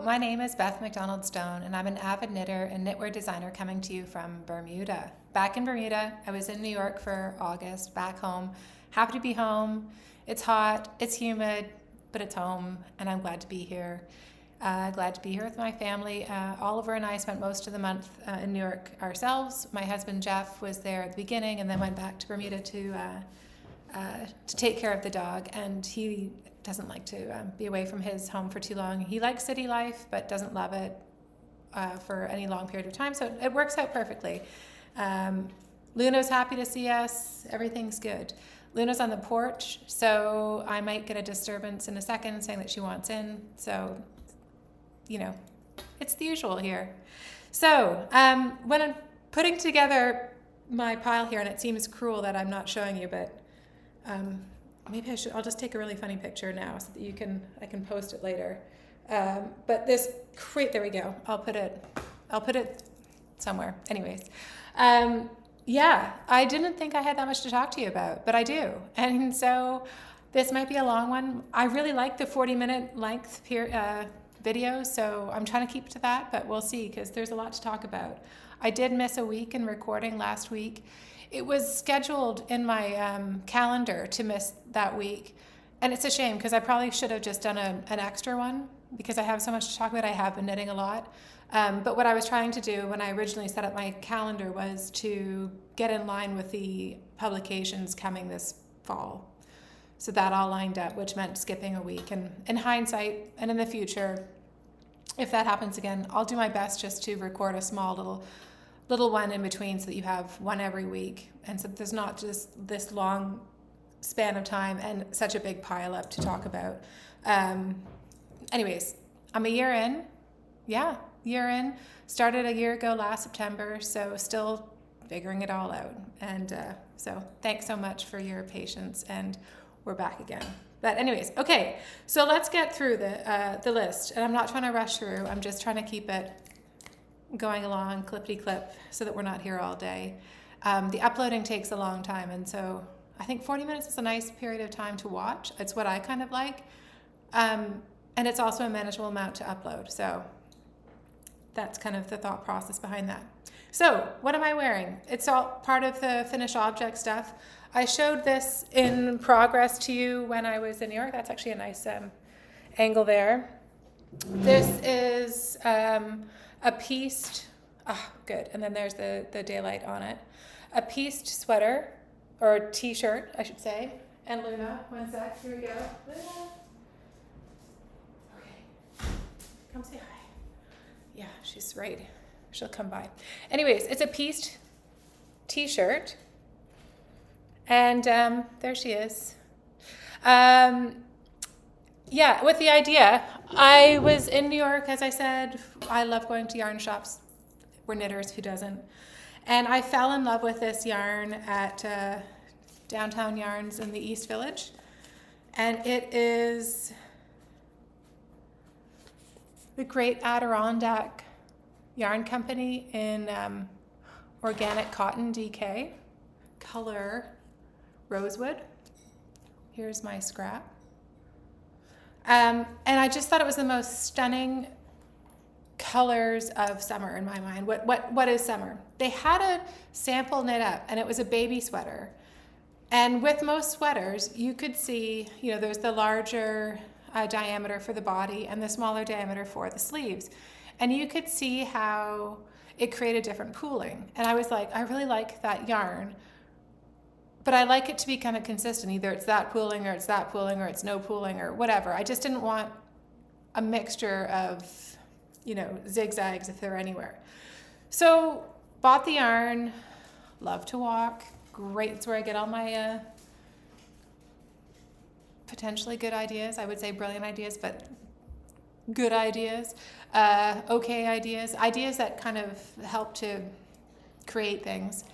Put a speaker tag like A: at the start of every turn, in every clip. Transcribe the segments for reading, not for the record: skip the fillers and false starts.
A: my name is Beth MacDonald Stone, and I'm an avid knitter and knitwear designer coming to you from Bermuda. Back in Bermuda, I was in New York for August, back home. Happy to be home. It's hot, it's humid, but it's home, and I'm glad to be here. Glad to be here with my family. Oliver and I spent most of the month in New York ourselves. My husband Jeff was there at the beginning and then went back to Bermuda to take care of the dog, and he doesn't like to be away from his home for too long. He likes city life, but doesn't love it for any long period of time, so it works out perfectly. Luna's happy to see us. Everything's good. Luna's on the porch, so I might get a disturbance in a second saying that she wants in, so you know, it's the usual here. So when I'm putting together my pile here, and it seems cruel that I'm not showing you, but maybe I'll just take a really funny picture now so that I can post it later. But this crate, there we go. I'll put it somewhere. Anyways, yeah, I didn't think I had that much to talk to you about, but I do. And so this might be a long one. I really like the 40-minute length video, so I'm trying to keep to that, but we'll see, because there's a lot to talk about. I did miss a week in recording last week. It was scheduled in my calendar to miss that week, and it's a shame because I probably should have just done an extra one because I have so much to talk about. I have been knitting a lot, but what I was trying to do when I originally set up my calendar was to get in line with the publications coming this fall. So that all lined up, which meant skipping a week. And in hindsight, and in the future, if that happens again, I'll do my best just to record a small little one in between so that you have one every week. And so there's not just this long span of time and such a big pile up to talk about. Anyways, I'm a year in. Yeah, year in. Started a year ago last September, so still figuring it all out. And so thanks so much for your patience, and we're back again. But anyways, okay, so let's get through the list. And I'm not trying to rush through. I'm just trying to keep it going along clippity-clip so that we're not here all day. The uploading takes a long time, and so I think 40 minutes is a nice period of time to watch. It's what I kind of like. And it's also a manageable amount to upload. So that's kind of the thought process behind that. So what am I wearing? It's all part of the finished object stuff. I showed this in progress to you when I was in New York. That's actually a nice angle there. This is a pieced, good, and then there's the daylight on it. A pieced sweater, or t-shirt, I should say. And Luna, one sec, here we go. Luna. Okay, come say hi. Yeah, she's right. She'll come by. Anyways, it's a pieced t-shirt. And there she is. Yeah, with the idea, I was in New York, as I said. I love going to yarn shops. We're knitters, who doesn't? And I fell in love with this yarn at Downtown Yarns in the East Village. And it is the Great Adirondack Yarn Company in organic cotton DK, color Rosewood. Here's my scrap. And I just thought it was the most stunning colors of summer in my mind. What is summer? They had a sample knit up, and it was a baby sweater. And with most sweaters, you could see, there's the larger diameter for the body and the smaller diameter for the sleeves. And you could see how it created different pooling. And I was like, I really like that yarn, but I like it to be kind of consistent. Either it's that pooling, or it's that pooling, or it's no pooling, or whatever. I just didn't want a mixture of, zigzags if they're anywhere. So bought the yarn, love to walk. Great, it's where I get all my potentially good ideas. I would say brilliant ideas, but good ideas, okay ideas that kind of help to create things.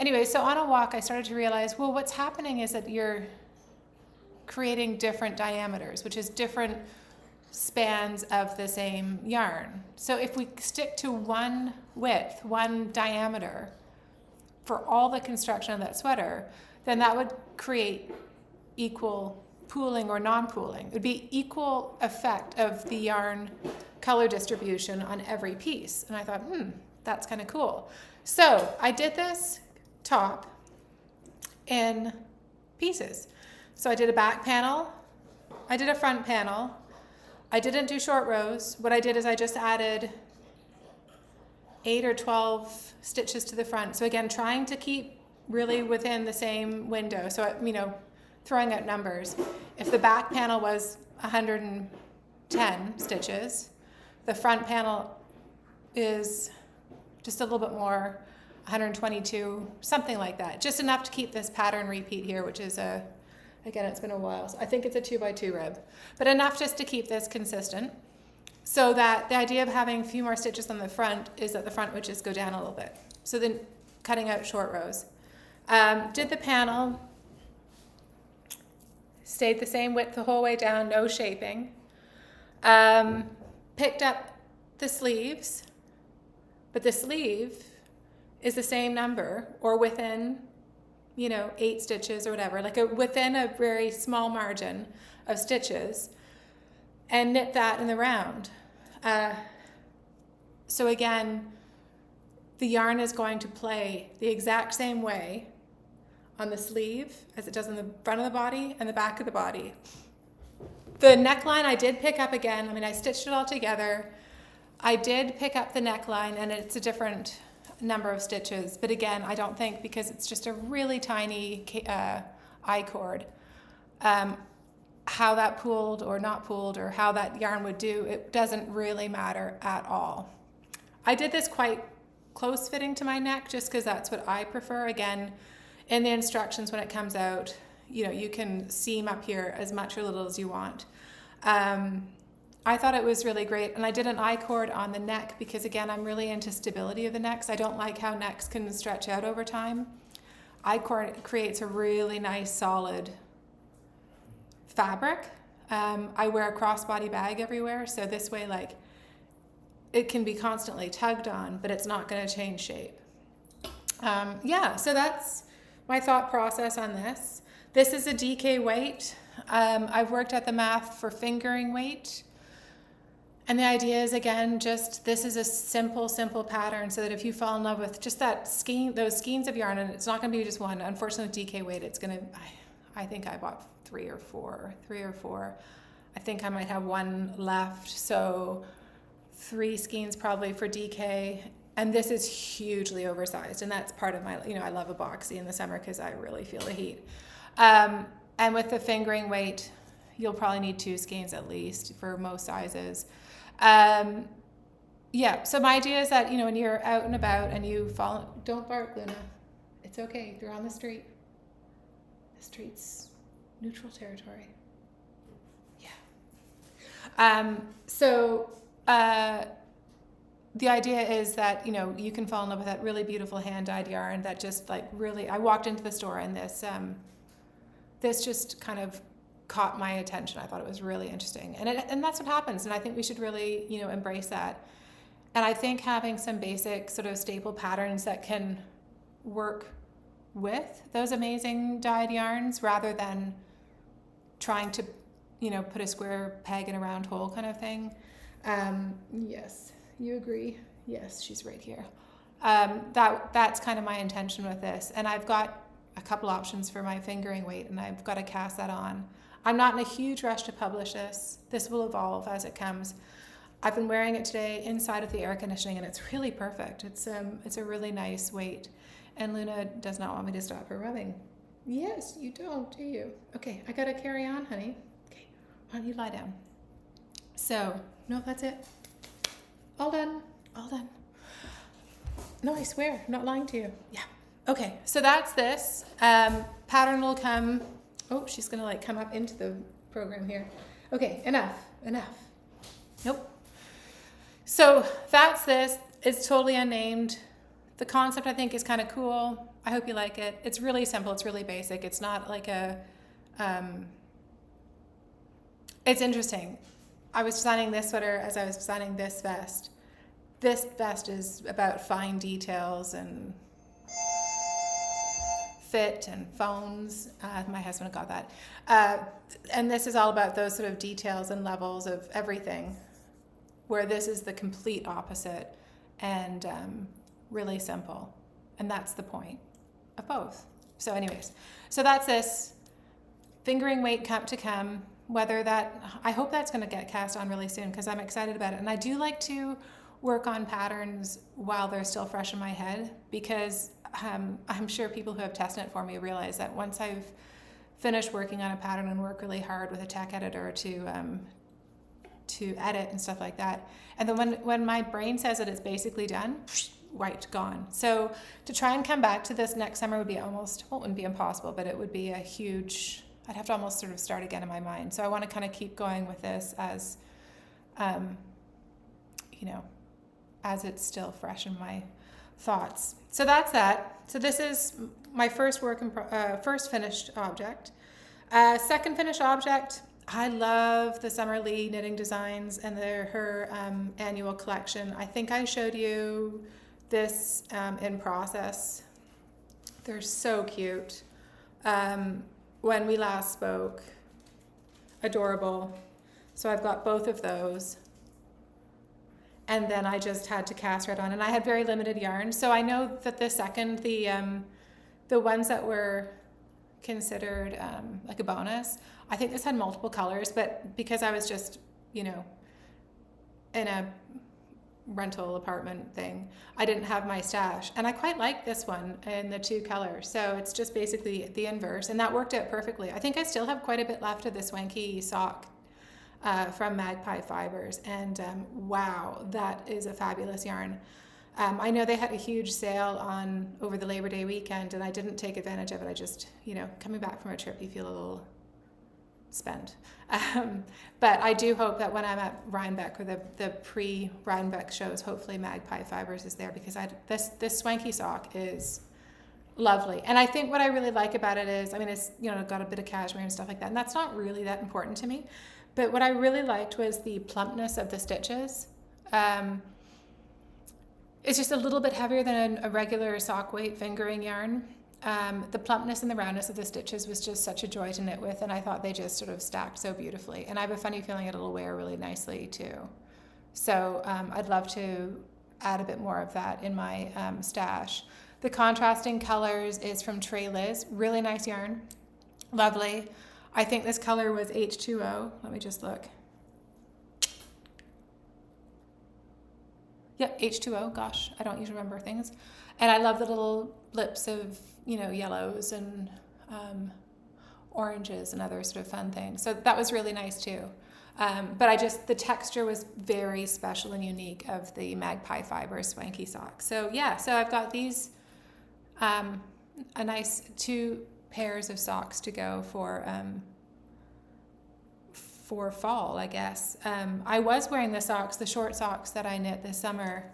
A: Anyway, so on a walk, I started to realize, well, what's happening is that you're creating different diameters, which is different spans of the same yarn. So if we stick to one width, one diameter for all the construction of that sweater, then that would create equal pooling or non-pooling. It would be equal effect of the yarn color distribution on every piece. And I thought, that's kind of cool. So I did this top in pieces. So I did a back panel, I did a front panel, I didn't do short rows. What I did is I just added 8 or 12 stitches to the front. So again, trying to keep really within the same window. So, you know, throwing out numbers. If the back panel was 110 stitches, the front panel is just a little bit more, 122, something like that. Just enough to keep this pattern repeat here, which is again, it's been a while. So I think it's a 2x2 rib, but enough just to keep this consistent. So that the idea of having a few more stitches on the front is that the front would just go down a little bit. So then cutting out short rows. Did the panel, stayed the same width the whole way down, no shaping. Picked up the sleeves, but the sleeve is the same number or within, you know, 8 stitches or whatever, like within a very small margin of stitches, and knit that in the round. So again, the yarn is going to play the exact same way on the sleeve as it does in the front of the body and the back of the body. The neckline I did pick up again. I mean, I stitched it all together. I did pick up the neckline, and it's a different number of stitches, but again, I don't think, because it's just a really tiny I-cord, how that pooled or not pooled or how that yarn would do, it doesn't really matter at all. I did this quite close fitting to my neck just because that's what I prefer. Again, in the instructions when it comes out, you know, you can seam up here as much or little as you want. I thought it was really great, and I did an I-cord on the neck because, again, I'm really into stability of the necks. I don't like how necks can stretch out over time. I-cord creates a really nice solid fabric. I wear a crossbody bag everywhere, so this way, like, it can be constantly tugged on, but it's not going to change shape. Yeah, so that's my thought process on this. This is a DK weight. I've worked at the math for fingering weight. And the idea is, again, just this is a simple pattern so that if you fall in love with just that skein, those skeins of yarn, and it's not going to be just one. Unfortunately, DK weight, it's going to, I think I bought three or four. I think I might have one left. So 3 skeins probably for DK. And this is hugely oversized. And that's part of my, you know, I love a boxy in the summer because I really feel the heat. And with the fingering weight, you'll probably need 2 skeins at least for most sizes. Yeah, so my idea is that, you know, when you're out and about and you fall, don't bark, Luna. It's okay. You're on the street. The street's neutral territory. Yeah. The idea is that, you know, you can fall in love with that really beautiful hand-dyed yarn that just like really, I walked into the store and this just kind of caught my attention. I thought it was really interesting. And that's what happens. And I think we should really, you know, embrace that. And I think having some basic sort of staple patterns that can work with those amazing dyed yarns rather than trying to, you know, put a square peg in a round hole kind of thing. Yes, you agree. Yes, she's right here. That's kind of my intention with this. And I've got a couple options for my fingering weight, and I've got to cast that on. I'm not in a huge rush to publish this. This will evolve as it comes. I've been wearing it today inside of the air conditioning, and it's really perfect. It's a really nice weight. And Luna does not want me to stop her rubbing. Yes, you don't, do you? Okay, I gotta carry on, honey. Okay, why don't you lie down? So, no, that's it. All done, all done. No, I swear, I'm not lying to you. Yeah. Okay, so that's this. Pattern will come. Oh, she's gonna like come up into the program here. Okay, enough. Nope. So that's this. It's totally unnamed. The concept I think is kind of cool. I hope you like it. It's really simple. It's really basic. It's not like a. It's interesting. I was designing this sweater as I was designing this vest. This vest is about fine details and fit and phones. My husband got that. And this is all about those sort of details and levels of everything. where this is the complete opposite and really simple. And that's the point of both. So anyways, so that's this. Fingering weight to come, whether that, I hope that's going to get cast on really soon because I'm excited about it. And I do like to work on patterns while they're still fresh in my head, because I'm sure people who have tested it for me realize that once I've finished working on a pattern and work really hard with a tech editor to edit and stuff like that, and then when my brain says that it's basically done, white, gone. So to try and come back to this next summer would be almost, well, it wouldn't be impossible, but it would be a huge, I'd have to almost sort of start again in my mind. So I want to kind of keep going with this as, you know, as it's still fresh in my thoughts. So that's that. So this is my first first finished object. Second finished object, I love the Summer Lee knitting designs and her annual collection. I think I showed you this in process. They're so cute. When we last spoke, adorable. So I've got both of those. And then I just had to cast right on, and I had very limited yarn. So I know that the ones that were considered like a bonus, I think this had multiple colors, but because I was just, you know, in a rental apartment thing, I didn't have my stash, and I quite like this one in the 2 colors. So it's just basically the inverse, and that worked out perfectly. I think I still have quite a bit left of the Swanky Sock from Magpie Fibers, and wow, that is a fabulous yarn. I know they had a huge sale on over the Labor Day weekend, and I didn't take advantage of it. I just, you know, coming back from a trip, you feel a little spent. But I do hope that when I'm at Rhinebeck, or the pre-Rhinebeck shows, hopefully Magpie Fibers is there, because this Swanky Sock is lovely. And I think what I really like about it is, I mean, it's, you know, got a bit of cashmere and stuff like that, and that's not really that important to me. But what I really liked was the plumpness of the stitches. It's just a little bit heavier than a regular sock weight fingering yarn. The plumpness and the roundness of the stitches was just such a joy to knit with, and I thought they just sort of stacked so beautifully. And I have a funny feeling it'll wear really nicely too. So I'd love to add a bit more of that in my stash. The contrasting colors is from Tres Liz, really nice yarn, lovely. I think this color was H2O. Let me just look. Yep, H2O. Gosh, I don't usually remember things. And I love the little lips of, you know, yellows and oranges and other sort of fun things. So that was really nice too. But the texture was very special and unique of the Magpie Fibers Swanky Sock. So yeah, so I've got these, a nice 2 pairs of socks to go for fall, I guess. I was wearing the short socks that I knit this summer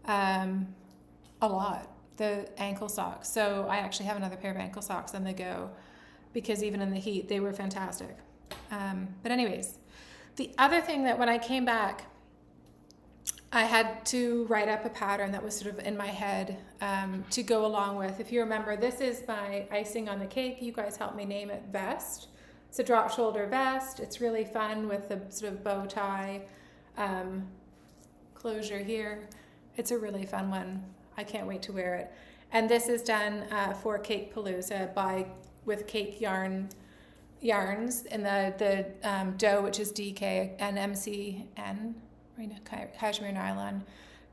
A: a lot, the ankle socks. So I actually have another pair of ankle socks on the go, because even in the heat, they were fantastic. But anyways, the other thing that when I came back, I had to write up a pattern that was sort of in my head to go along with. If you remember, this is my icing on the cake. You guys helped me name it vest. It's a drop shoulder vest. It's really fun with the sort of bow tie closure here. It's a really fun one. I can't wait to wear it. And this is done for Cake Palooza with Cake Yarns in the dough, which is DK, and MCN, Cashmere Nylon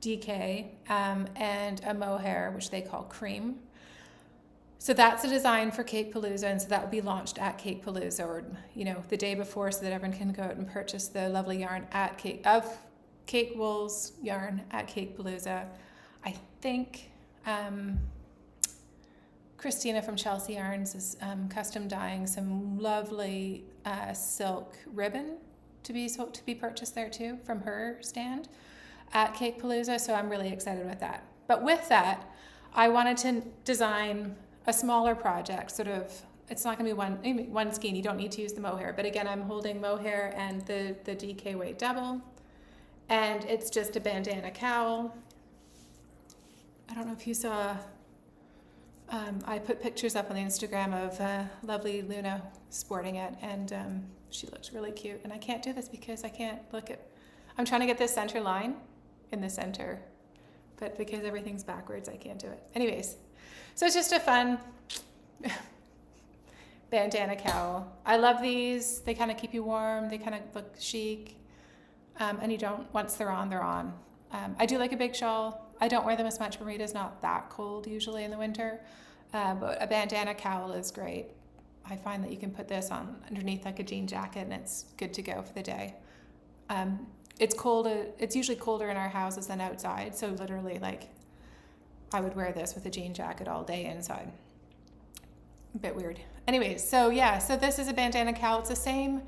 A: DK, and a mohair, which they call cream. So that's a design for Cake Palooza, and so that will be launched at Cake Palooza, or, you know, the day before, so that everyone can go out and purchase the lovely yarn at Cake Wool's yarn at Cake Palooza. I think Christina from Chelsea Yarns is custom dyeing some lovely silk ribbon to be purchased there too from her stand at Cake Palooza. So I'm really excited about that. But with that, I wanted to design a smaller project, sort of. It's not going to be one skein. You don't need to use the mohair. But again, I'm holding mohair and the DK weight double, and it's just a bandana cowl. I don't know if you saw. I put pictures up on the Instagram of lovely Luna sporting it, and she looks really cute. And I can't do this because I can't look at. I'm trying to get this center line in the center, but because everything's backwards, I can't do it. Anyways, so it's just a fun bandana cowl. I love these. They kind of keep you warm. They kind of look chic. And you don't, once they're on, they're on. I do like a big shawl. I don't wear them as much. Bermuda's not that cold usually in the winter, but a bandana cowl is great. I find that you can put this on underneath like a jean jacket and it's good to go for the day. It's cold. It's usually colder in our houses than outside. So literally like I would wear this with a jean jacket all day inside. A bit weird. Anyways, so yeah, so this is a bandana cowl. It's the same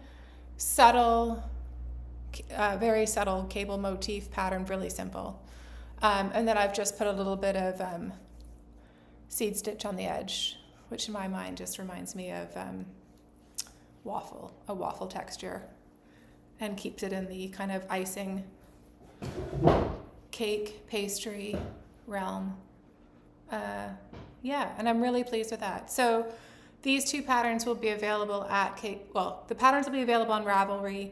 A: subtle, very subtle cable motif pattern, really simple. And then I've just put a little bit of seed stitch on the edge, which in my mind just reminds me of a waffle texture, and keeps it in the kind of icing, cake, pastry realm. Yeah, and I'm really pleased with that. So these two patterns will be available at the patterns will be available on Ravelry,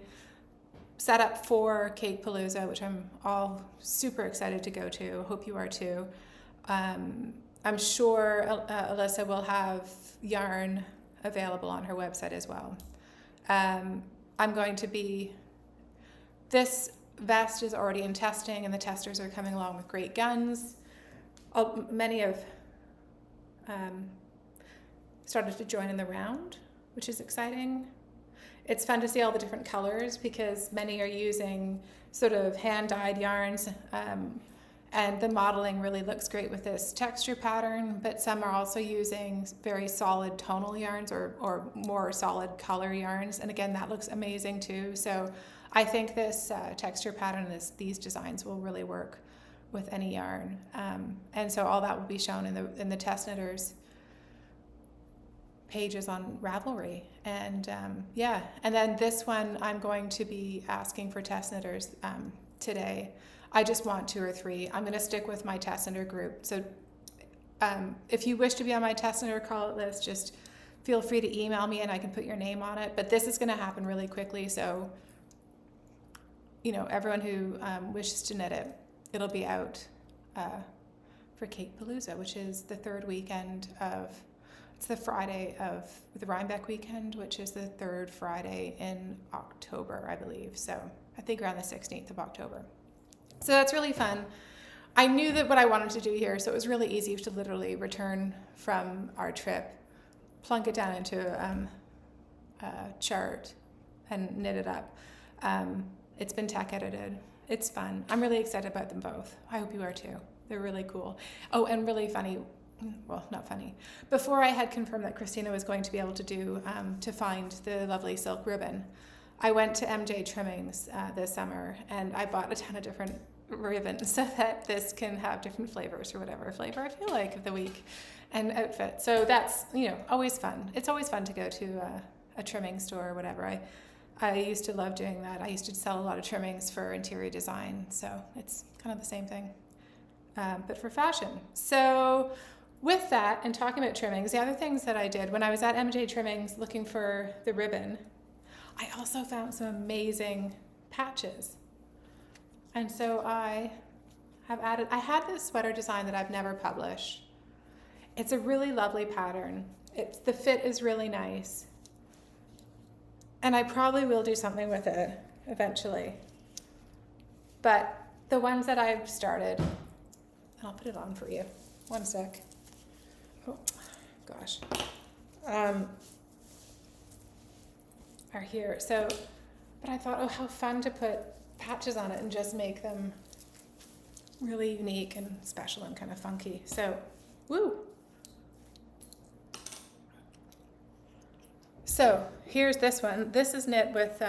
A: set up for Cake Palooza, which I'm all super excited to go to. Hope you are too. I'm sure Alyssa will have yarn available on her website as well. This vest is already in testing and the testers are coming along with great guns. Many have started to join in the round, which is exciting. It's fun to see all the different colors because many are using sort of hand-dyed yarns, and the modeling really looks great with this texture pattern, but some are also using very solid tonal yarns or more solid color yarns, and again, that looks amazing too. So I think this texture pattern, these designs will really work with any yarn, and so all that will be shown in the test knitters pages on Ravelry. And yeah, and then this one I'm going to be asking for test knitters today. I just want 2 or 3. I'm going to stick with my test knitter group. So if you wish to be on my test knitter call list, just feel free to email me and I can put your name on it. But this is going to happen really quickly. So, you know, everyone who wishes to knit it, it'll be out for Cake Palooza, which is the third weekend of, it's the Friday of the Rhinebeck weekend, which is the third Friday in October, I believe. So I think around the 16th of October. So that's really fun. I knew that what I wanted to do here, so it was really easy to literally return from our trip, plunk it down into a chart and knit it up. It's been tech edited. It's fun. I'm really excited about them both. I hope you are too. They're really cool. Oh, and really funny. Well, not funny. Before I had confirmed that Christina was going to be able to do, to find the lovely silk ribbon, I went to M&J Trimmings this summer and I bought a ton of different ribbons so that this can have different flavors or whatever flavor I feel like of the week and outfit. So that's, you know, always fun. It's always fun to go to a trimming store or whatever. I used to love doing that. I used to sell a lot of trimmings for interior design. So it's kind of the same thing, but for fashion. So with that, and talking about trimmings, the other things that I did when I was at M&J Trimmings looking for the ribbon, I also found some amazing patches. And so I had this sweater design that I've never published. It's a really lovely pattern. The fit is really nice. And I probably will do something with it eventually. But the ones that I've started, and I'll put it on for you. One sec. Oh, gosh. Are here. So, but I thought, oh, how fun to put patches on it and just make them really unique and special and kind of funky. So, woo. So here's this one. This is knit with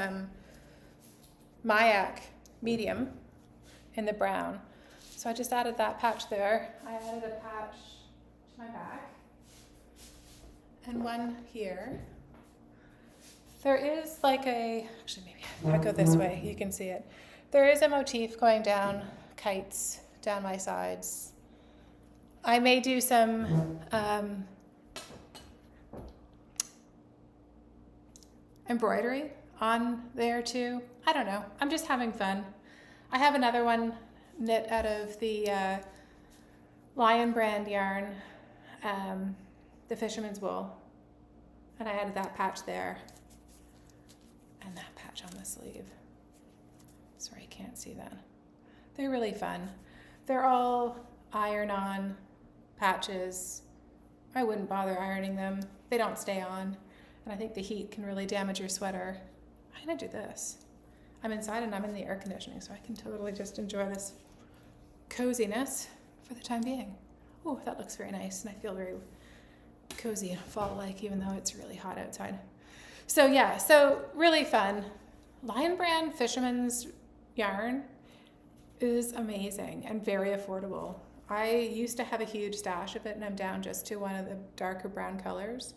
A: Mayak medium in the brown. So I just added that patch there. I added a patch to my back and one here. There is like actually maybe I'll go this way, you can see it. There is a motif going down kites down my sides. I may do some embroidery on there too. I don't know. I'm just having fun. I have another one knit out of the Lion brand yarn, the Fisherman's wool. And I added that patch there and that patch on the sleeve. Sorry, you can't see that. They're really fun. They're all iron-on patches. I wouldn't bother ironing them. They don't stay on. And I think the heat can really damage your sweater. I'm gonna do this. I'm inside and I'm in the air conditioning, so I can totally just enjoy this coziness for the time being. Oh, that looks very nice, and I feel very cozy and fall-like, even though it's really hot outside. So yeah, so really fun. Lion brand Fisherman's yarn is amazing and very affordable. I used to have a huge stash of it, and I'm down just to one of the darker brown colors.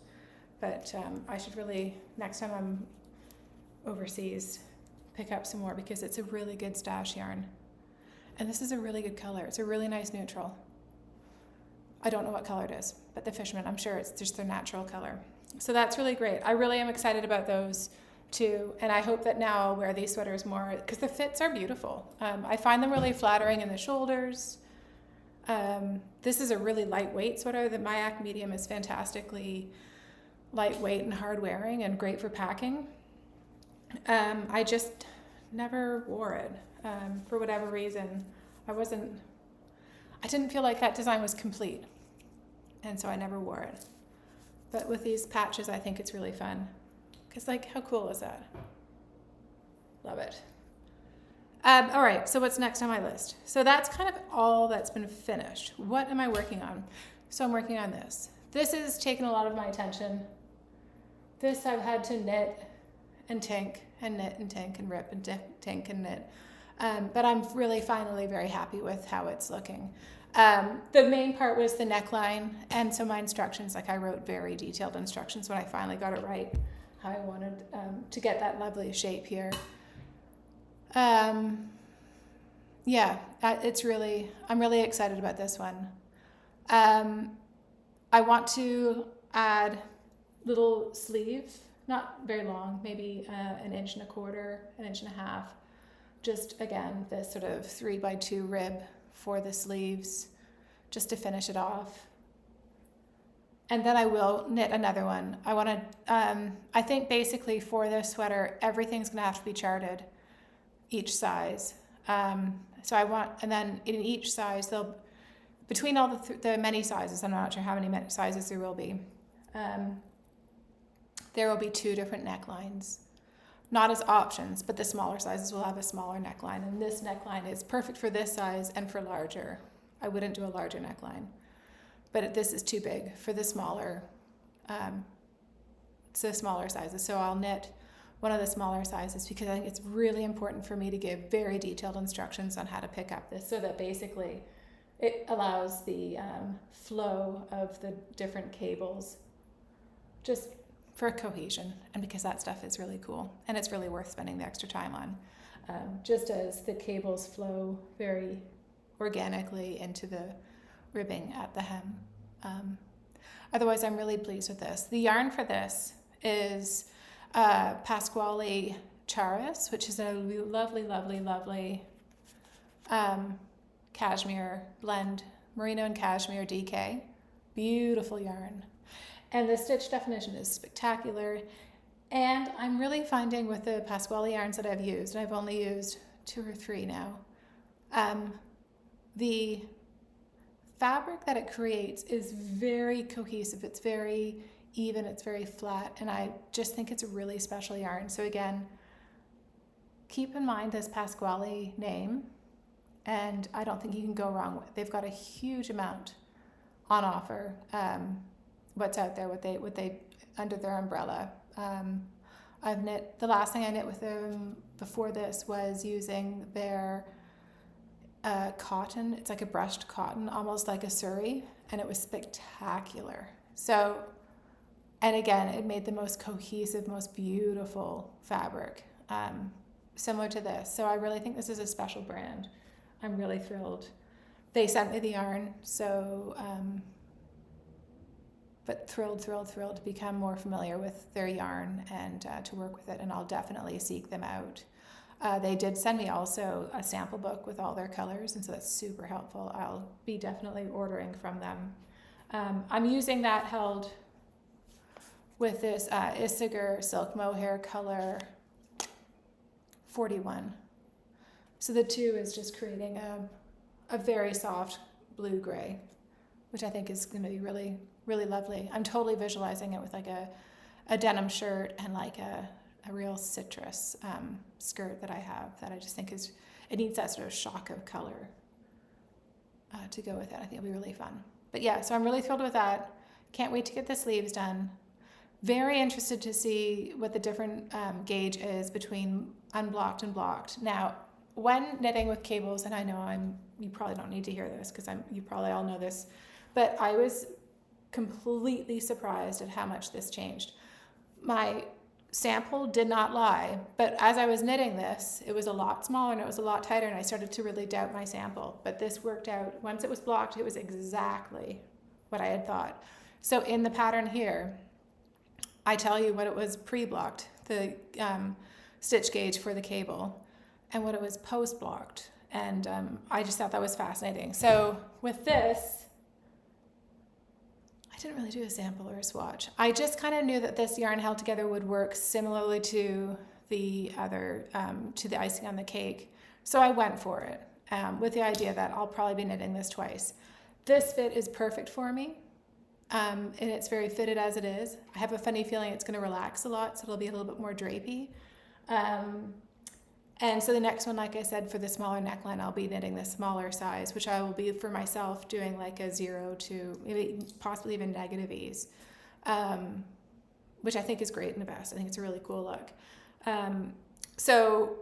A: But I should really, next time I'm overseas, pick up some more because it's a really good stash yarn. And this is a really good color. It's a really nice neutral. I don't know what color it is, but the Fisherman, I'm sure it's just their natural color. So that's really great. I really am excited about those too. And I hope that now I'll wear these sweaters more because the fits are beautiful. I find them really flattering in the shoulders. This is a really lightweight sweater. The Mayak medium is fantastically lightweight and hard wearing and great for packing. I just never wore it for whatever reason. I didn't feel like that design was complete, and so I never wore it. But with these patches, I think it's really fun. Because, like, how cool is that? Love it. All right, so what's next on my list? So that's kind of all that's been finished. What am I working on? So I'm working on this. This has taken a lot of my attention. This I've had to knit and tink and knit and tink and rip and tink and knit. But I'm really finally very happy with how it's looking. The main part was the neckline, and so my instructions, like I wrote very detailed instructions when I finally got it right, how I wanted to get that lovely shape here. Yeah, I'm really excited about this one. I want to add little sleeve, not very long, maybe an inch and a quarter, an inch and a half. Just again, this sort of 3x2 rib for the sleeves, just to finish it off. And then I will knit another one. I think basically for this sweater, everything's gonna have to be charted, each size. So I want, and then in each size, between all the many sizes, I'm not sure how many sizes there will be, there will be 2 different necklines. Not as options, but the smaller sizes will have a smaller neckline. And this neckline is perfect for this size and for larger. I wouldn't do a larger neckline, but this is too big for the smaller sizes. So I'll knit one of the smaller sizes because I think it's really important for me to give very detailed instructions on how to pick up this, so that basically it allows the flow of the different cables just for cohesion, and because that stuff is really cool and it's really worth spending the extra time on, just as the cables flow very organically into the ribbing at the hem. Otherwise, I'm really pleased with this. The yarn for this is Pascuali Charis, which is a lovely, lovely, lovely cashmere blend, merino and cashmere DK. Beautiful yarn. And the stitch definition is spectacular. And I'm really finding with the Pascuali yarns that I've used, and I've only used 2 or 3 now, the fabric that it creates is very cohesive. It's very even, it's very flat, and I just think it's a really special yarn. So again, keep in mind this Pascuali name, and I don't think you can go wrong with it. They've got a huge amount on offer. What's out there, what they under their umbrella. I've knit, the last thing I knit with them before this was using their cotton. It's like a brushed cotton, almost like a Syri, and it was spectacular. So, and again, it made the most cohesive, most beautiful fabric, similar to this. So I really think this is a special brand. I'm really thrilled. They sent me the yarn, so but thrilled to become more familiar with their yarn and to work with it, and I'll definitely seek them out. They did send me also a sample book with all their colors, and so that's super helpful. I'll be definitely ordering from them. I'm using that held with this Isager Silk Mohair color 41. So the 2 is just creating a very soft blue-gray, which I think is going to be really, really lovely. I'm totally visualizing it with like a denim shirt and like a real citrus skirt that I have that I just think it needs that sort of shock of color to go with it. I think it'll be really fun. But yeah, so I'm really thrilled with that. Can't wait to get the sleeves done. Very interested to see what the different gauge is between unblocked and blocked. Now, when knitting with cables, and I know you probably don't need to hear this because you probably all know this, but I was completely surprised at how much this changed. My sample did not lie, but as I was knitting this, it was a lot smaller and it was a lot tighter, and I started to really doubt my sample. But this worked out. Once it was blocked, it was exactly what I had thought. So in the pattern here, I tell you what it was pre-blocked, the stitch gauge for the cable, and what it was post-blocked. And I just thought that was fascinating. So with this, I didn't really do a sample or a swatch. I just kind of knew that this yarn held together would work similarly to the other, to the icing on the cake. So I went for it with the idea that I'll probably be knitting this twice. This fit is perfect for me. And it's very fitted as it is. I have a funny feeling it's going to relax a lot, so it'll be a little bit more drapey. And so the next one, like I said, for the smaller neckline, I'll be knitting the smaller size, which I will be for myself doing like a 0 to maybe possibly even negative ease, which I think is great and the best. I think it's a really cool look. So,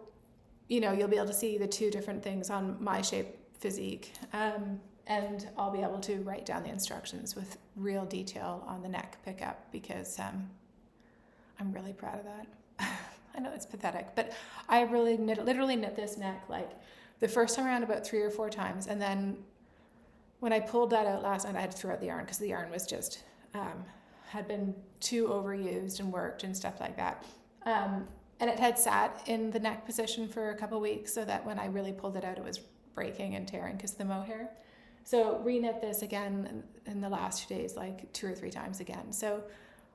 A: you'll be able to see the 2 different things on my shape physique. And I'll be able to write down the instructions with real detail on the neck pickup because I'm really proud of that. I know it's pathetic, but I really literally knit this neck like the first time around about 3 or 4 times. And then when I pulled that out last night, I had to throw out the yarn because the yarn was just, had been too overused and worked and stuff like that. And it had sat in the neck position for a couple of weeks so that when I really pulled it out, it was breaking and tearing because of the mohair. So reknit this again in the last 2 days, like 2 or 3 times again. So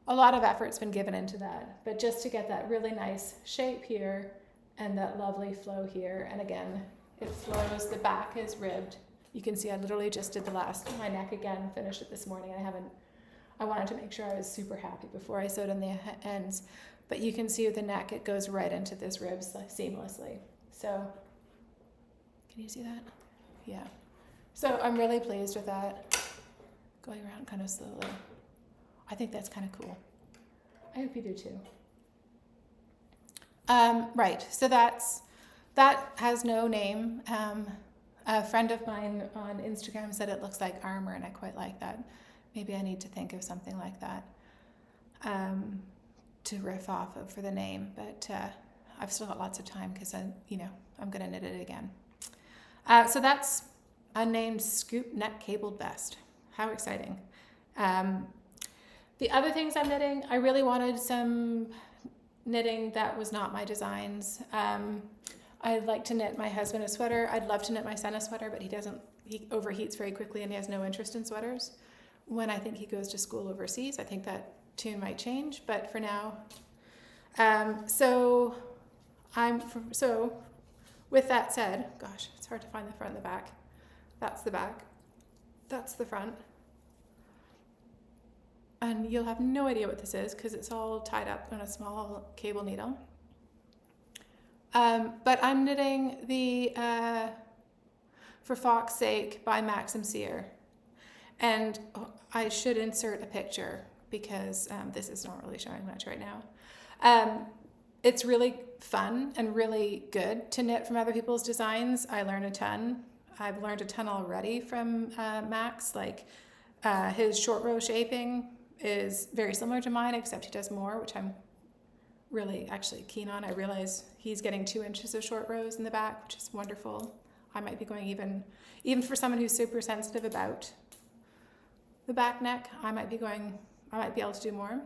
A: a lot of effort's been given into that, but just to get that really nice shape here and that lovely flow here. And again, it flows, the back is ribbed. You can see I literally just did my neck again, finished it this morning. I wanted to make sure I was super happy before I sewed on the ends, but you can see with the neck, it goes right into this rib seamlessly. So, can you see that? Yeah. So I'm really pleased with that. Going around kind of slowly. I think that's kind of cool. I hope you do too. Right, so that has no name. A friend of mine on Instagram said it looks like armor, and I quite like that. Maybe I need to think of something like that to riff off of for the name, but I've still got lots of time because I'm going to knit it again. So that's Unnamed Scoop Net Cabled Vest. How exciting. The other things I'm knitting, I really wanted some knitting that was not my designs. I'd like to knit my husband a sweater. I'd love to knit my son a sweater, but he overheats very quickly and he has no interest in sweaters. When I think he goes to school overseas, I think that tune might change, but for now. So with that said, gosh, it's hard to find the front and the back. That's the back. That's the front. And you'll have no idea what this is because it's all tied up on a small cable needle. But I'm knitting the For Fox's Sake by Maxim Cyr. And I should insert a picture because this is not really showing much right now. It's really fun and really good to knit from other people's designs. I learn a ton. I've learned a ton already from Max. Like his short row shaping is very similar to mine, except he does more, which I'm really actually keen on. I realize he's getting 2 inches of short rows in the back, which is wonderful. I might be going even for someone who's super sensitive about the back neck, I might be able to do more.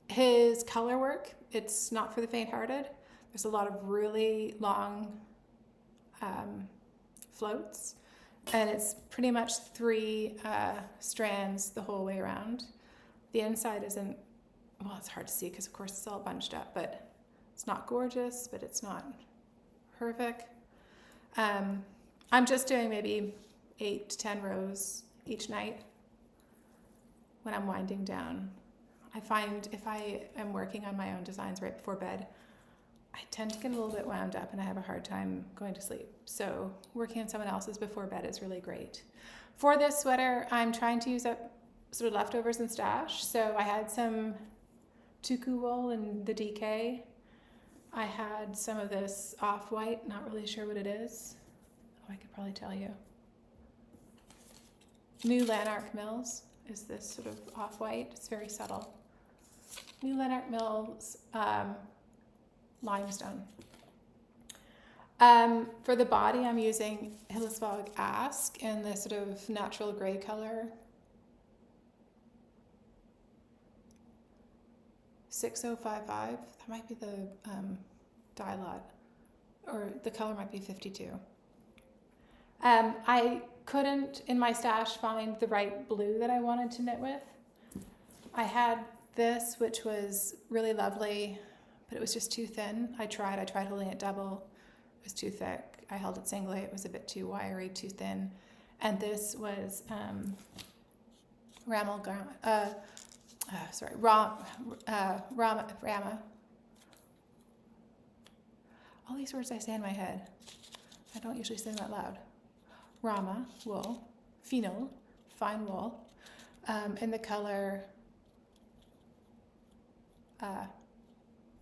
A: His color work, it's not for the faint-hearted. There's a lot of really long floats, and it's pretty much 3 strands the whole way around. The inside isn't, well, it's hard to see because of course it's all bunched up, but it's not gorgeous, but it's not horrific. I'm just doing maybe 8 to 10 rows each night when I'm winding down. I find if I am working on my own designs right before bed, I tend to get a little bit wound up and I have a hard time going to sleep. So working on someone else's before bed is really great. For this sweater, I'm trying to use up sort of leftovers and stash. So I had some Tukuwool and the DK. I had some of this off-white, not really sure what it is. Oh, I could probably tell you. New Lanark Mills is this sort of off-white. It's very subtle. New Lanark Mills Limestone. For the body, I'm using Hillesvag ASK in this sort of natural gray color. 6055, that might be the dye lot, or the color might be 52. I couldn't, in my stash, find the right blue that I wanted to knit with. I had this, which was really lovely, but it was just too thin. I tried holding it double. It was too thick. I held it singly. It was a bit too wiry, too thin. And this was Rama. All these words I say in my head. I don't usually say them out loud. Rama wool, phenol, fine wool, in the color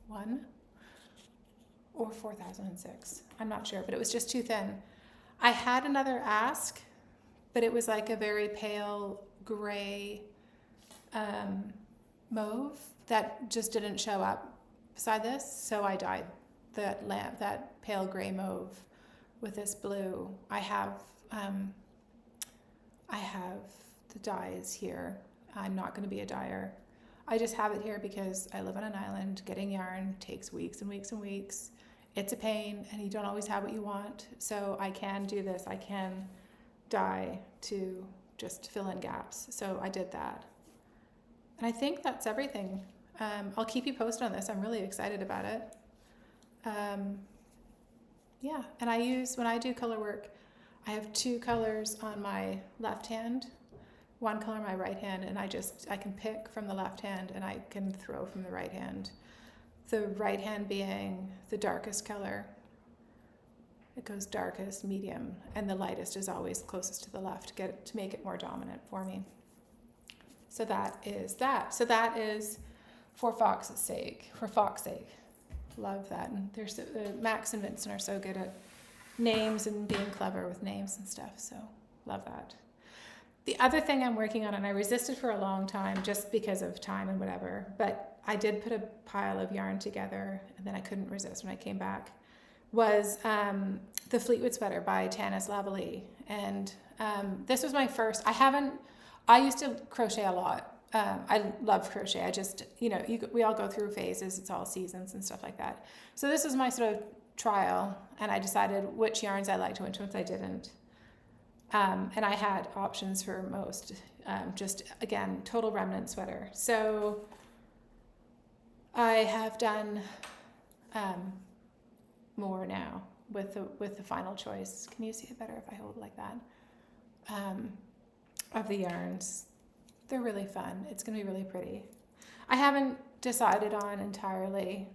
A: 1 or 4006. I'm not sure, but it was just too thin. I had another ask, but it was like a very pale gray mauve that just didn't show up beside this, so I dyed that pale gray mauve with this blue. I have the dyes here. I'm not going to be a dyer. I just have it here because I live on an island. Getting yarn takes weeks and weeks and weeks. It's a pain, and you don't always have what you want. So I can do this. I can dye to just fill in gaps. So I did that. And I think that's everything. I'll keep you posted on this. I'm really excited about it. Yeah, and when I do color work, I have 2 colors on my left hand, 1 color on my right hand, and I can pick from the left hand and I can throw from the right hand. The right hand being the darkest color. It goes darkest, medium, and the lightest is always closest to the left to make it more dominant for me. So that is that. So that is for Fox's sake, for Fox's sake. Love that. And Max and Vincent are so good at names and being clever with names and stuff. So love that. The other thing I'm working on, and I resisted for a long time just because of time and whatever, but I did put a pile of yarn together and then I couldn't resist when I came back, was the Fleetwood Sweater by Tanis Lavalley. And this was my first, I used to crochet a lot. I love crochet. I just, we all go through phases. It's all seasons and stuff like that. So this was my sort of trial, and I decided which yarns I liked, which ones I didn't. And I had options for most. Just, again, total remnant sweater. So I have done more now with the final choice. Can you see it better if I hold it like that? Of the yarns. They're really fun. It's going to be really pretty. I haven't decided on entirely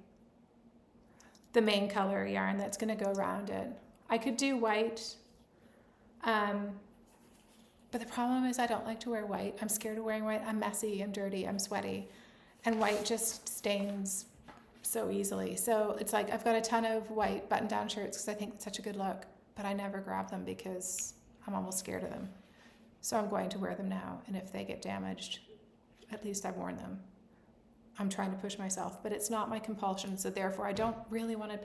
A: the main color yarn that's going to go around it. I could do white, but the problem is I don't like to wear white. I'm scared of wearing white. I'm messy, I'm dirty, I'm sweaty, and white just stains so easily. So it's like I've got a ton of white button-down shirts because I think it's such a good look, but I never grab them because I'm almost scared of them. So I'm going to wear them now, and if they get damaged, at least I've worn them. I'm trying to push myself, but it's not my compulsion, so therefore I don't really want to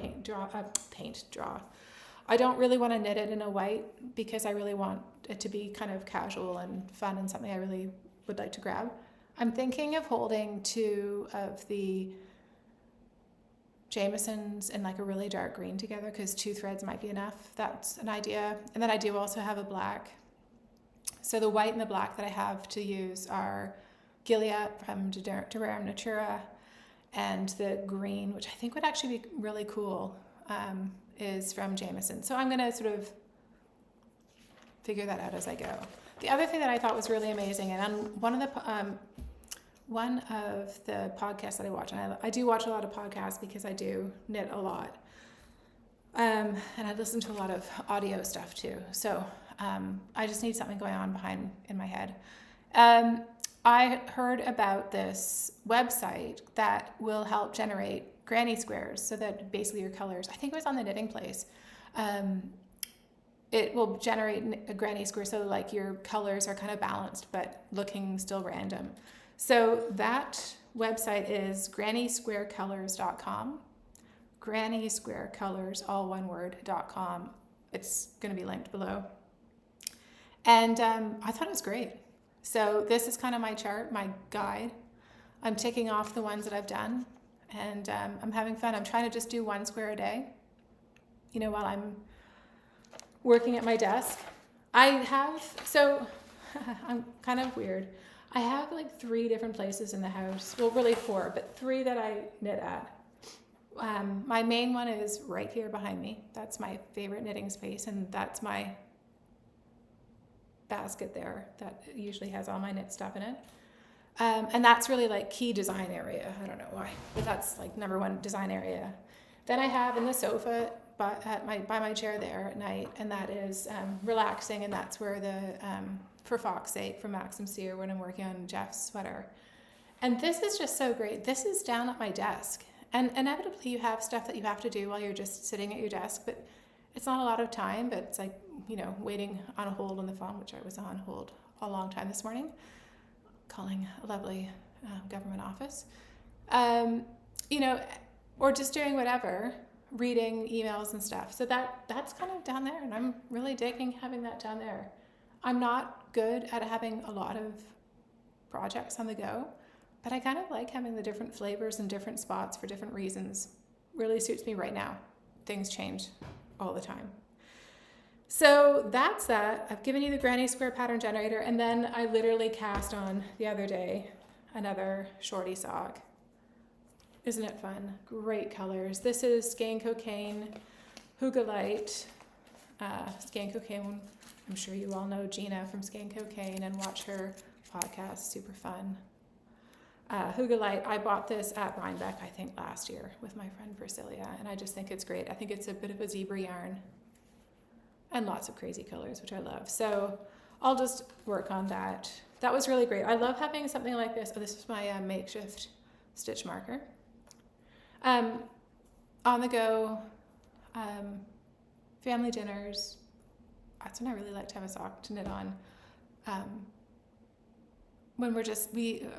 A: I don't really want to knit it in a white because I really want it to be kind of casual and fun and something I really would like to grab. I'm thinking of holding 2 of the Jamison's and like a really dark green together, because 2 threads might be enough. That's an idea. And then I do also have a black. So the white and the black that I have to use are Gilead from Durham Natura, and the green, which I think would actually be really cool, is from Jamison. So I'm going to sort of figure that out as I go. The other thing that I thought was really amazing, and on one of the podcasts that I watch, and I do watch a lot of podcasts because I do knit a lot, and I listen to a lot of audio stuff too. So I just need something going on in my head. I heard about this website that will help generate granny squares, so that basically your colors, I think it was on the Knitting Place, it will generate a granny square so like your colors are kind of balanced but looking still random. So that website is grannysquarecolors.com. Grannysquarecolors, all one word.com. It's going to be linked below. And I thought it was great. So this is kind of my chart, my guide. I'm ticking off the ones that I've done, and I'm having fun. I'm trying to just do 1 square a day, while I'm working at my desk. I'm kind of weird. I have like 3 different places in the house. Well, really 4, but 3 that I knit at. My main one is right here behind me. That's my favorite knitting space, and that's my basket there that usually has all my knit stuff in it. And that's really like key design area. I don't know why, but that's like number 1 design area. Then I have in the sofa by my chair there at night, and that is relaxing, and that's where the For Fox's Sake from Maxim Cyr when I'm working on Jeff's sweater. And this is just so great. This is down at my desk, and inevitably you have stuff that you have to do while you're just sitting at your desk, but it's not a lot of time, but it's like, waiting on hold on the phone, which I was on hold a long time this morning, calling a lovely government office, or just doing whatever, reading emails and stuff. So that's kind of down there, and I'm really digging having that down there. I'm not good at having a lot of projects on the go, but I kind of like having the different flavors and different spots for different reasons. Really suits me right now. Things change all the time. So that's that. I've given you the granny square pattern generator, and then I literally cast on the other day another shorty sock. Isn't it fun? Great colors. This is Skein Cocaine, Hygge Light. Skein Cocaine, I'm sure you all know Gina from Skein Cocaine and watch her podcast, super fun. Hygge Light, I bought this at Rhinebeck, I think last year with my friend Priscilla, and I just think it's great. I think it's a bit of a zebra yarn and lots of crazy colors, which I love. So I'll just work on that. That was really great. I love having something like this. Oh, this is my makeshift stitch marker. On the go, family dinners. That's when I really like to have a sock to knit on. When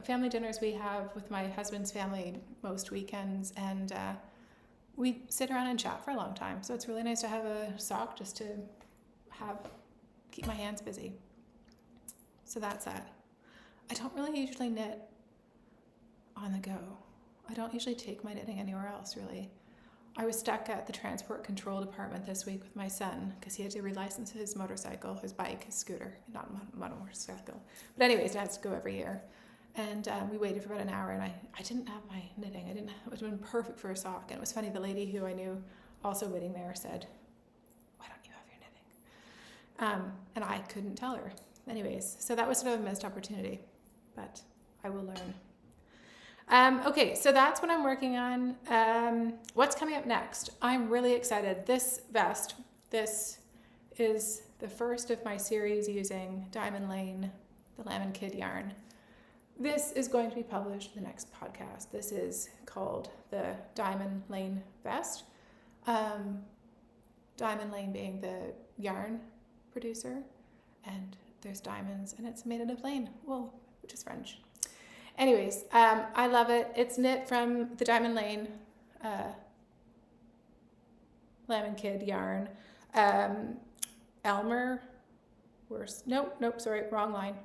A: family dinners we have with my husband's family most weekends, and we sit around and chat for a long time. So it's really nice to have a sock just to keep my hands busy. So that's that. I don't really usually knit on the go. I don't usually take my knitting anywhere else, really. I was stuck at the transport control department this week with my son because he had to relicense his bike, his scooter, not motorcycle. But anyways, it has to go every year. And we waited for about an hour, and I didn't have my knitting. It would have been perfect for a sock. And it was funny, the lady who I knew also waiting there said, "Why don't you have your knitting?" And I couldn't tell her. Anyways, so that was sort of a missed opportunity, but I will learn. Okay, so that's what I'm working on. What's coming up next? I'm really excited. This vest, this is the first of my series using Diamond Lane, the Lamb & Kid yarn. This is going to be published in the next podcast. This is called the Diamond Lane vest. Diamond Lane being the yarn producer, and there's diamonds, and it's made out of Lane wool, which is French. Anyways, I love it. It's knit from the Diamond Lane Lamb & Kid yarn. Elmer, wrong line.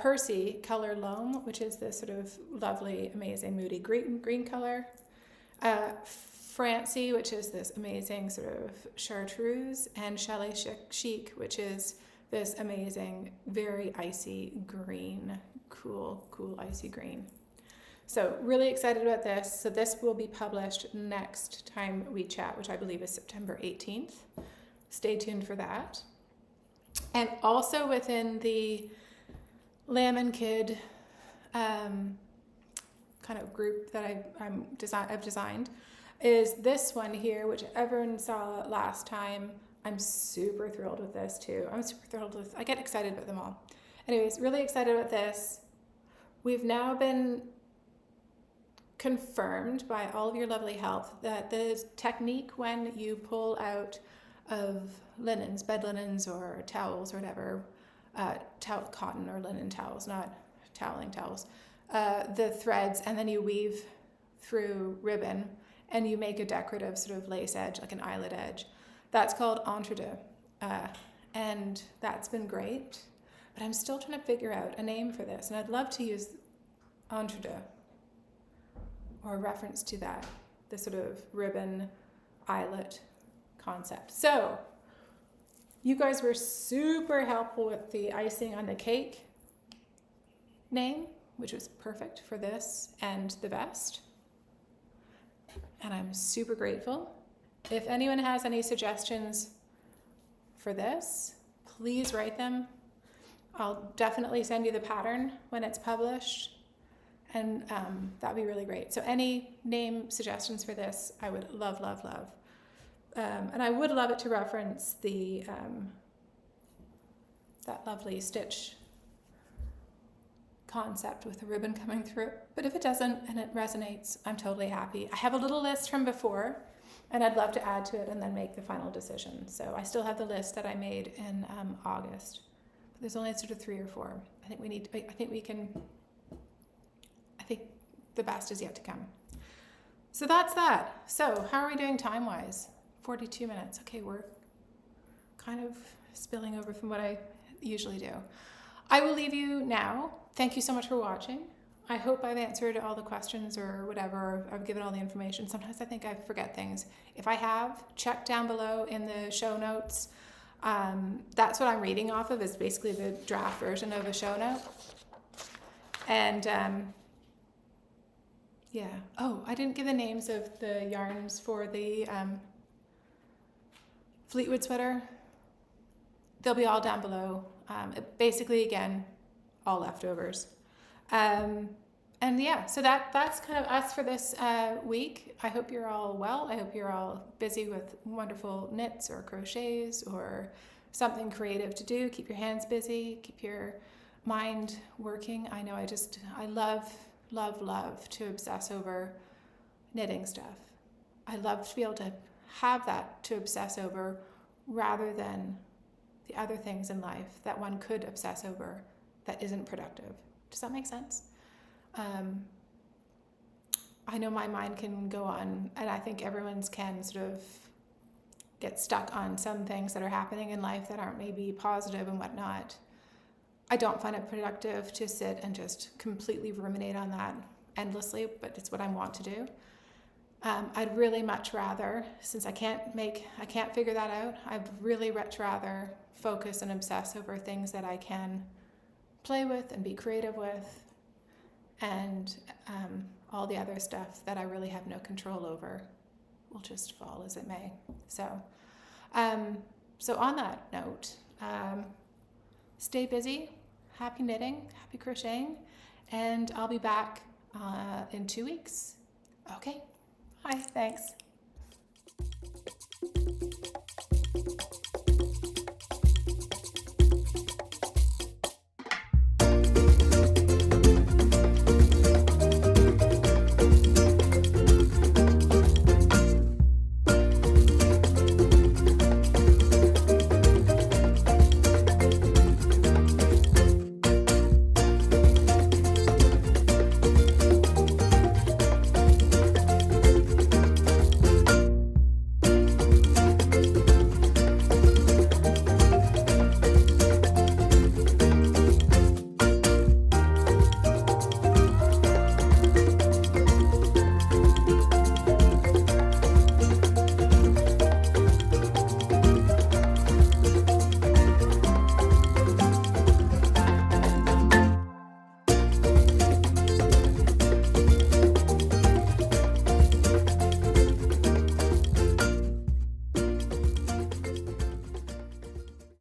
A: Percy color loam, which is this sort of lovely, amazing, moody green color. Francie, which is this amazing sort of chartreuse, and Chalet Chic, which is this amazing, very icy green, cool icy green. So really excited about this. So this will be published next time we chat, which I believe is September 18th. Stay tuned for that. And also within the Lamb and Kid kind of group that I've designed is this one here, which everyone saw last time. I'm super thrilled with this too. I get excited about them all. Anyways, really excited about this. We've now been confirmed by all of your lovely help that the technique when you pull out of linens, bed linens or towels or whatever, cotton or linen towels, not toweling towels, the threads, and then you weave through ribbon and you make a decorative sort of lace edge, like an eyelet edge. That's called entre-deux, and that's been great, but I'm still trying to figure out a name for this, and I'd love to use entre-deux or a reference to that, the sort of ribbon eyelet concept. So you guys were super helpful with the icing on the cake name, which was perfect for this and the vest. And I'm super grateful. If anyone has any suggestions for this, please write them. I'll definitely send you the pattern when it's published, and that'd be really great. So any name suggestions for this, I would love. And I would love it to reference the that lovely stitch concept with the ribbon coming through. But if it doesn't and it resonates, I'm totally happy. I have a little list from before, and I'd love to add to it and then make the final decision. So I still have the list that I made in August. But there's only sort of 3 or 4. I think the best is yet to come. So that's that. So how are we doing time-wise? 42 minutes. Okay, we're kind of spilling over from what I usually do. I will leave you now. Thank you so much for watching. I hope I've answered all the questions or whatever. I've given all the information. Sometimes I think I forget things. If I have, check down below in the show notes. That's what I'm reading off of, is basically the draft version of a show note. And yeah. Oh, I didn't give the names of the yarns for the Fleetwood Sweater. They'll be all down below. Basically, again, all leftovers. And yeah, so that's kind of us for this week. I hope you're all well. I hope you're all busy with wonderful knits or crochets or something creative to do. Keep your hands busy. Keep your mind working. I know I love to obsess over knitting stuff. I love to be able to have that to obsess over rather than the other things in life that one could obsess over that isn't productive. Does that make sense? I know my mind can go on, and I think everyone's can sort of get stuck on some things that are happening in life that aren't maybe positive and whatnot. I don't find it productive to sit and just completely ruminate on that endlessly, but it's what I want to do. I'd really much rather, since I can't figure that out, I'd really much rather focus and obsess over things that I can play with and be creative with, and all the other stuff that I really have no control over will just fall as it may. So on that note, stay busy, happy knitting, happy crocheting, and I'll be back in 2 weeks. Okay, bye, thanks.